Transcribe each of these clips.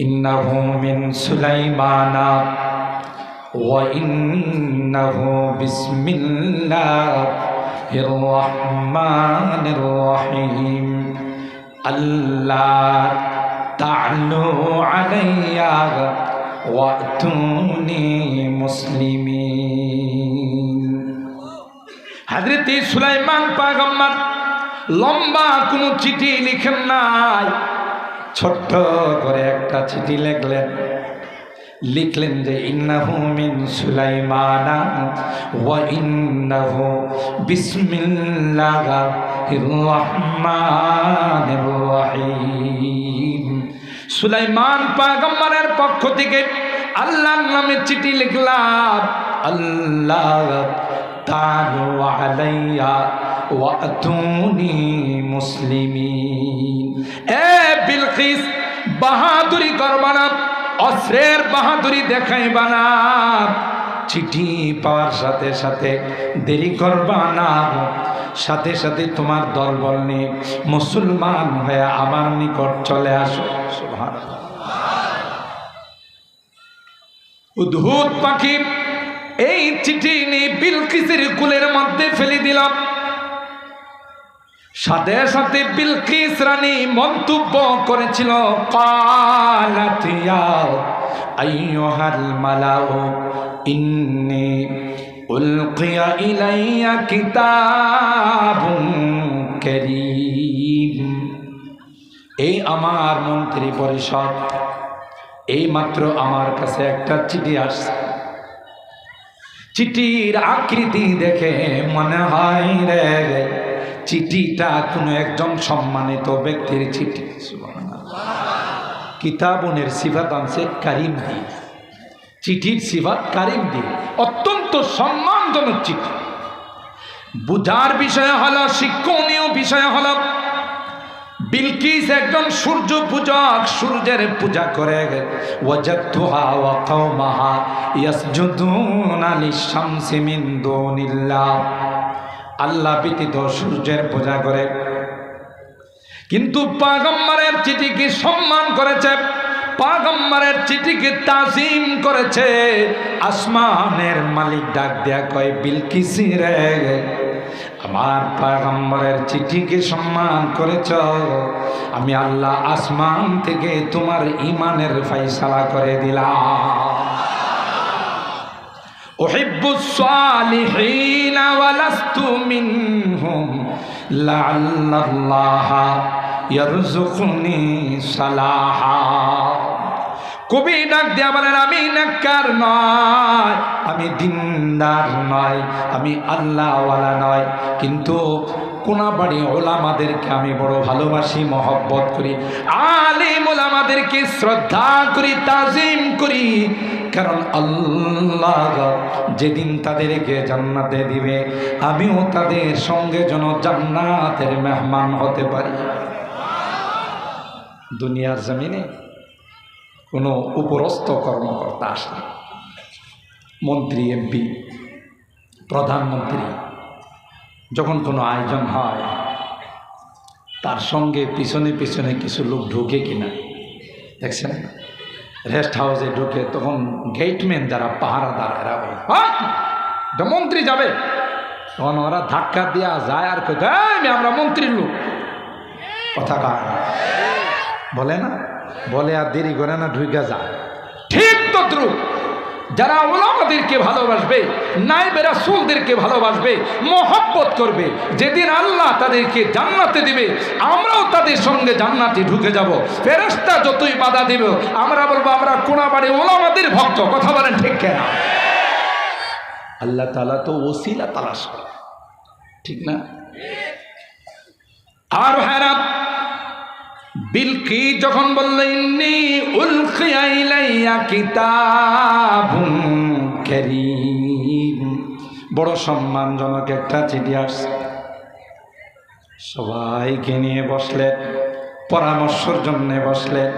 ইন্নাহু মিন সুলাইমানা ওয়া ইন্নাহু বিসমিল্লাহির রহমানির রহিম আল্লাহ তা'লু আলাইয়া ওয়াতুনি মুসলিমিন। হযরত সুলাইমান পয়গম্বর লম্বা কোনো চিঠি লিখেন নাই, ছোট্ট করে একটা চিঠি লিখলেন যে ইন্নাহু মিন সুলাইমানা ওয়া ইন্নাহু বিসমিল্লাহির রহমানির রহিম। সুলাইমান পয়গম্বরের পক্ষ থেকে আল্লাহর নামে চিঠি লিখলাম, আল্লাহ তা'লু আলাইয়া ওয়াতুনি মুসলিমিন। এ বিলকিস, বাহাদুরি করবা না, অস্ত্রের বাহাদুরি দেখাইবা না, চিঠি পাওয়ার সাথে সাথে দেরি করবা না, সাথে সাথে তোমার দলবল নিয়ে মুসলমান হয়ে আমার নিকট চলে আসো। সুবহানাল্লাহ। উদ্ভুত পাখি এই চিঠি নিয়ে বিলকিসের কুলের মধ্যে ফেলে দিলাম। সাথে সাথে বিলকিস রানী মন্তব্য করেছিল, ক্বালাত ইয়া আইয়ুহাল মালাউ ইন্নী উলকিয়া ইলাইয়া কিতাবুন কারীম। এই আমার মন্ত্রী পরিষদ, এই মাত্র আমার কাছে একটা চিঠি আসছে। চিঠির আকৃতি দেখে মনে হয় রে চিঠিটা কোনো একজন সম্মানিত ব্যক্তির চিঠি। কিতাবুনের সিফাত আনছে কারিম দিয়ে, চিঠির সিফাত কারিম দিয়ে, অত্যন্ত সম্মানজনক চিঠি। বুঝার বিষয় হলো, শিক্ষণীয় বিষয় হলো, বিলকিস একজন সূর্য পূজক, সূর্যের পূজা করে। ওয়াজাদতুহা ওয়া কওমাহা ইয়াসজুদুনা লিশ-শামসি মিন দুনিল্লাহ। আল্লাহ ব্যতীত সূর্যের পূজা করে, কিন্তু পয়গম্বরের চিঠিকে সম্মান করেছে, পয়গম্বরের চিঠিকে তাজিম করেছে। আসমানের মালিক ডাক দেয়া কয়, বিলকিস রে, আমার পয়গম্বরের চিঠিকে সম্মান করেছ, আমি আল্লাহ আসমান থেকে তোমার ঈমানের ফায়সালা করে দিলাম। উহিব্বুস সালিহিনা ওয়া লাস্তু মিনহুম লাআল্লাল্লাহা ইয়ারযুকুনি সালাহা। কবি ডাক দিয়া বলেন, আমি নেককার নয়, আমি দিনদার নয়, আমি আল্লাহওয়ালা নয়, কিন্তু কোনাবাড়ি ওলামাদেরকে আমি বড় ভালোবাসি, মহব্বত করি, আলিম ওলামাদেরকে শ্রদ্ধা করি, তাজিম করি। কারণ আল্লাহ যেদিন তাদেরকে জান্নাতে দিবে, আমিও তাদের সঙ্গে যেন জান্নাতের মেহমান হতে পারি। দুনিয়ার জমিনে কোনো উপরস্থ কর্মকর্তা আসে, মন্ত্রী, এমপি, প্রধানমন্ত্রী, যখন কোনো আয়োজন হয়, তার সঙ্গে পিছনে পিছনে কিছু লোক ঢুকে কিনা দেখছেন? রেস্ট হাউসে ঢুকে তখন গেটম্যান যারা পাহারাদার, এরা বলে মন্ত্রী যাবে, তখন ওরা ধাক্কা দেওয়া যায় আর আমরা মন্ত্রীর লোক, কথা কার বলে না, বলে আর দেরি করে না, ঢুকে যায়। ঠিক তদ্রুপ যারা ওলামাদেরকে ভালোবাসবে, নায়েবে রাসূলদেরকে ভালোবাসবে, মহব্বত করবে, যেদিন আল্লাহ তাদেরকে জান্নাতে দিবে, আমরাও তাদের সঙ্গে জান্নাতে ঢুকে যাব। ফেরেশতা যতই বাধা দিবে, আমরা বলবো আমরা কোনাবাড়ি ওলামাদের ভক্ত। কথা বলেন ঠিক কেনা? আল্লাহ তাআলা তো ওসিলা তালাশ করে, ঠিক না? আর ভাইরা, বিলকিস যখন বললেন ইন্নী উলকিয়া ইলাইয়া কিতাবুন কারীম, বড় সম্মানজনক একটা চিঠি আসছে, সবাইকে নিয়ে বসলেন, পরামর্শের জন্য বসলেন।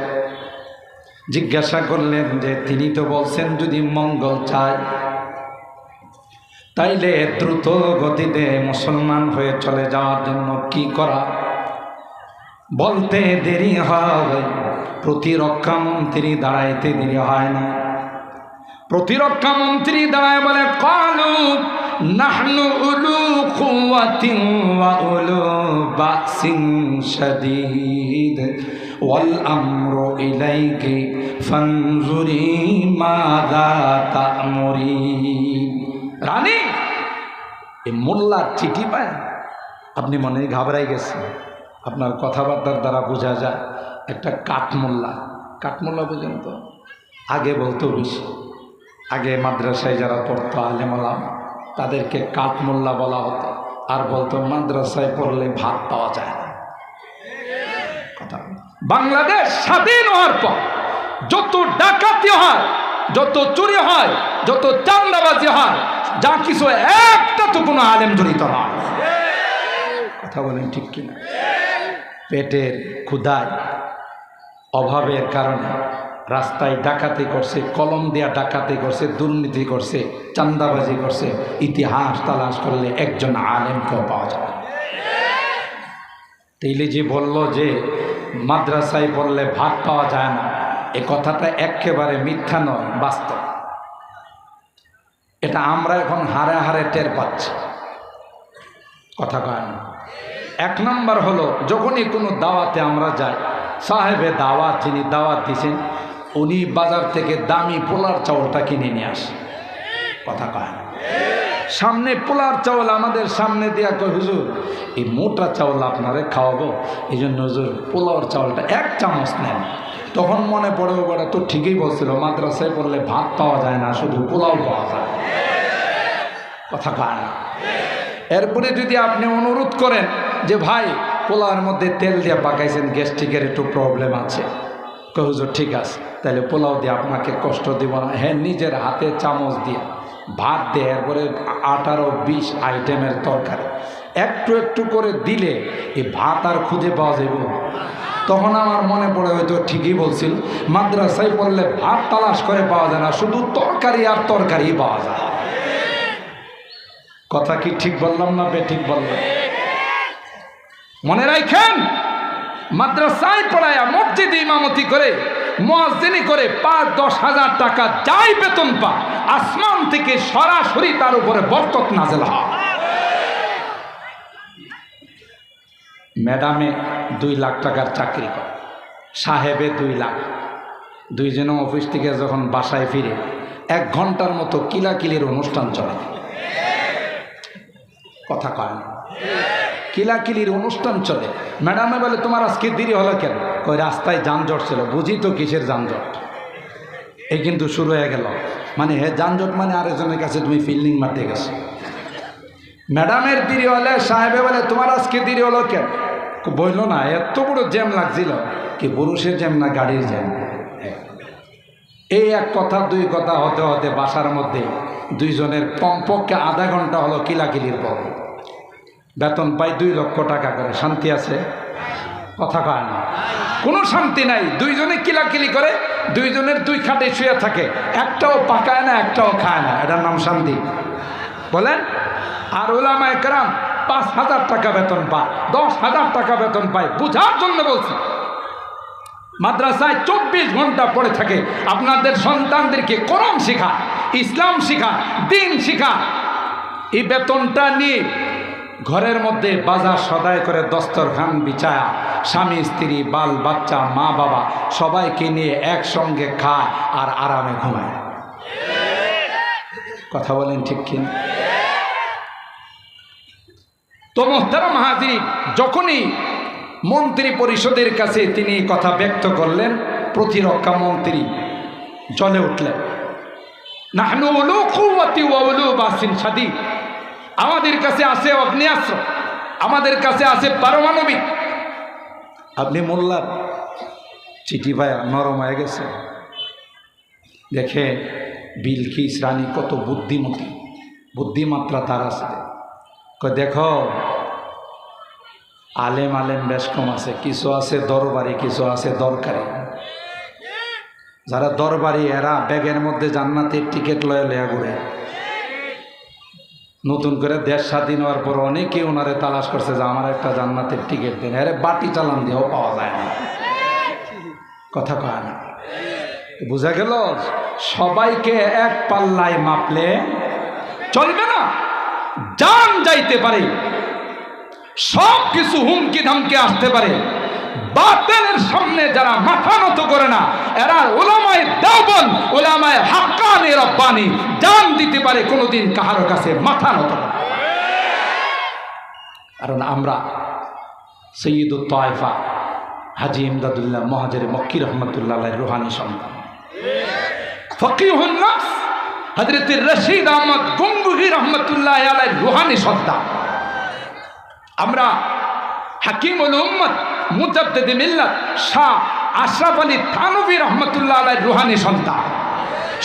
জিজ্ঞাসা করলেন যে তিনি তো বলছেন যদি মঙ্গল চায় তাইলে দ্রুত গতিতে মুসলমান হয়ে চলে যাওয়ার জন্য কি করা? বলতে দেরি হয়, প্রতিরক্ষা মন্ত্রী দাঁড়াইতে দেরি হয় না। প্রতিরক্ষা মন্ত্রী দাঁড়ায় বলে, ক্বালু নাহনু উলু কুওয়াতিন ওয়া উলু বাসিন শাদীদ ওয়াল আমরু ইলাইকি ফানজুরি মাযা তা'মুরিন। রানী, এই মোল্লার চিঠি পায় আপনি মনে ঘাবড়াই গেছেন। আপনার কথাবার্তার দ্বারা বোঝা যায় একটা কাঠমোল্লা। কাঠমোল্লা বুঝেন তো? আগে বলতো বেশি, আগে মাদ্রাসায় যারা পড়তো আলেম ওলামা তাদেরকে কাঠমোল্লা বলা হতো, আর বলতো মাদ্রাসায় পড়লে ভাত পাওয়া যায় না। কথা, বাংলাদেশ স্বাধীন হওয়ার পর যত ডাকাতি হয়, যত চুরি হয়, যত চাঁদাবাজি হয়, যা কিছু একটা তো কোনো আলেম জড়িত নয়। কথা বলেন ঠিক কিনা? পেটের ক্ষুধায়, অভাবের কারণে রাস্তায় ডাকাতি করছে, কলম দেয়া ডাকাতি করছে, দুর্নীতি করছে, চাঁদাবাজি করছে। ইতিহাস তালাশ করলে একজন আলেমকেও পাওয়া যাবে। তাইলে যে বলল যে মাদ্রাসায় পড়লে ভাত পাওয়া যায় না, এ কথাটা একেবারে মিথ্যা নয়, বাস্তব। এটা আমরা এখন হারে হারে টের পাচ্ছি। কথা কয় না? এক নম্বর হলো, যখনই কোনো দাওয়াতে আমরা যাই, সাহেবে দাওয়াত যিনি দাওয়াত দিয়েছেন উনি বাজার থেকে দামি পোলার চাউলটা কিনে নিয়ে আসে। কথা কয় না? সামনে পোলার চাউল আমাদের সামনে দেয়া কয়, হুজুর এই মোটা চাউল আপনারে খাওয়াবো, এই জন্য হুজুর পোলাওর চাউলটা 1 চামচ নেন। তখন মনে পড়ে, ওটা তো ঠিকই বলছিল, মাদ্রাসায় পড়লে ভাত পাওয়া যায় না, শুধু পোলাও পাওয়া যায়। কথা কয় না? এরপরে যদি আপনি অনুরোধ করেন যে ভাই পোলাওয়ের মধ্যে তেল দিয়ে পাকাইছেন, গ্যাস্ট্রিকের একটু প্রবলেম আছে, হুজুর ঠিক আছে, তাহলে পোলাও দিয়ে আপনাকে কষ্ট দিব না। হ্যাঁ, নিজের হাতে চামচ দিয়ে ভাত দিয়ে, এরপরে 18-20 আইটেমের তরকারি একটু একটু করে দিলে এই ভাত আর খুঁজে পাওয়া যাবে। তখন আমার মনে পড়ে, হয়তো ঠিকই বলছিল, মাদ্রাসায় পড়লে ভাত তালাশ করে পাওয়া যায় না, শুধু তরকারি আর তরকারি পাওয়া যায়। কথা কি ঠিক বললাম না বেঠিক বললাম? মনে রাখেন, মাদ্রাসায় পড়ায়া মসজিদে ইমামতি করে, মুয়াজ্জিনি করে 5-10 হাজার টাকা যাই বেতন পা, আসমান থেকে সরাসরি তার উপরে বরকত নাযিল হয়। ম্যাডামে 2 লাখ টাকার চাকরি করে, সাহেবে 2 লাখ। দুইজনে অফিস থেকে যখন বাসায় ফিরে 1 ঘন্টার মতো কিলাকিলির অনুষ্ঠান চলে। কথা কয় না? কিলাকিলির অনুষ্ঠান চলে। ম্যাডামে বলে, তোমার আজকে দেরি হলো কেন? কই রাস্তায় যানজট ছিল। বুঝি তো কিসের যানজট। এই কিন্তু শুরু হয়ে গেল, মানে হে যানজট মানে আরেকজনের কাছে তুমি ফিল্ডিং মারতে গেছো। ম্যাডামের দেরি হলে সাহেবে বলে, তোমার আজকে দেরি হলো কেন? বলল না, এত বড় জ্যাম লাগছিল। কি পুরুষের জ্যাম না গাড়ির জ্যাম? এই এক কথা 2 কথা হতে হতে বাসার মধ্যে দুইজনের কমপক্ষে আধা ঘন্টা হলো কিলাকিলির পর। বেতন পাই 2 লক্ষ টাকা করে। শান্তি আছে? কথা কয় না? কোনো শান্তি নাই। দুইজনে কিলাকিলি করে, দুইজনের 2 খাটে শুয়ে থাকে, একটাও পাকায় না, একটাও খায় না। এটার নাম শান্তি? বলেন। আর উলামায়ে কেরাম 5,000 টাকা বেতন পায়, 10,000 টাকা বেতন পায়। বুঝার জন্য বলছি, মাদ্রাসায় 24 ঘন্টা পড়ে থাকে। আপনাদের সন্তানদেরকে কোরআন শেখা, ইসলাম শেখা, দিন শেখা। এই বেতনটা নিয়ে ঘরের মধ্যে বাজার সদাই করে দস্তরখান বিছায়া স্বামী স্ত্রী বাল বাচ্চা মা বাবা সবাইকে নিয়ে একসঙ্গে খায় আর আরামে ঘুমায়। কথা বলেন ঠিক কিনা? তো মোহতারাম হাজিরিন, যখনই মন্ত্রী পরিষদের কাছে তিনি কথা ব্যক্ত করলেন, প্রতিরক্ষা মন্ত্রী জ্বলে উঠলেন। নাহনু উলু কুওয়াতি ওয়া উলু বাসিন শাদীদ। আমাদের কাছে আছে অগ্নিয়াস্ত্র, আমাদের কাছে আছে পারমাণবিক। আপনি মোল্লার চিঠি ভাইয়া নরম হয়ে গেছে। দেখে বিলকিস রানী কত বুদ্ধিমতী, বুদ্ধিমাত্রা তার আছে। দেখো আলেম আলেম বেশ কম আছে, কিছু আছে দরবারি, কিছু আছে দরকারি। যারা দরবারি এরা ব্যাগের মধ্যে জান্নাতের টিকিট লয়ে লয়া ঘুরে। নতুন করে দেশ স্বাধীন হওয়ার পর অনেকে ওনারে তালাশ করছে যে আমার একটা জান্নাতের টিকিট দেন। আরে বাটি চালান দিয়েও পাওয়া যায় না। কথা কয় না? বোঝা গেল সবাইকে এক পাল্লায় মাপলে চলবে না। জান যাইতে পারে, সব কিছু হুমকি ধামকে আসতে পারে, বাতিলের সামনে যারা মাথা নত করে না এরা উলামায়ে দেওবন্দ, উলামায়ে হাক্কানি রব্বানি জান দিতে পারে, কোনোদিন কাহার কাছে মাথা নত করে। কারণ আমরা সৈয়দুত তায়েফা হাজী ইমদাদুল্লাহ মুহাজির মক্কি রহমতুল্লাহ আলাইহির রুহানি সন্তান, ফকিহুন নফস হযরত রশিদ আহমদ গঙ্গুহি রহমতুল্লাহ আলাইহির রুহানি সন্তান। আমরা হাকিমুল উম্মত মুজাদ্দিদ মিল্লাত শাহ আশরাফ আলী থানভী রহমতুল্লাহ আলাইহির রুহানি সন্তান।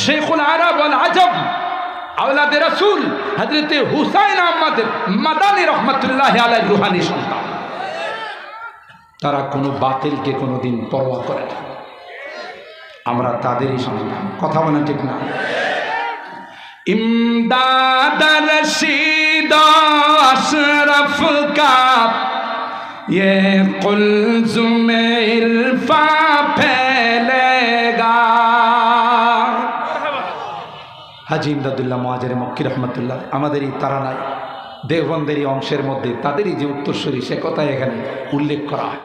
শেখুল আরব ওয়াল আজম আওলাদে রাসূল হযরত হুসাইন আহমদ মাদানী রহমতুল্লাহ আলাইহির রুহানি সন্তান। তারা কোনো বাতিলকে কোনোদিন পরোয়া করে না, আমরা তাদেরই সন্তান। কথা বলেন ঠিক না? ইমদাদ রশিদ আশরাফ কা ये कुल्ज़ुम इरफा फैलेगा। হাজী ইমদাদুল্লাহ মুহাজির মক্কি রহমতুল্লাহ আমাদেরই তারানায় দেওবন্দেরই অংশের মধ্যে তাদেরই যে উত্তরসূরি সে কথাই এখানে উল্লেখ করা হয়।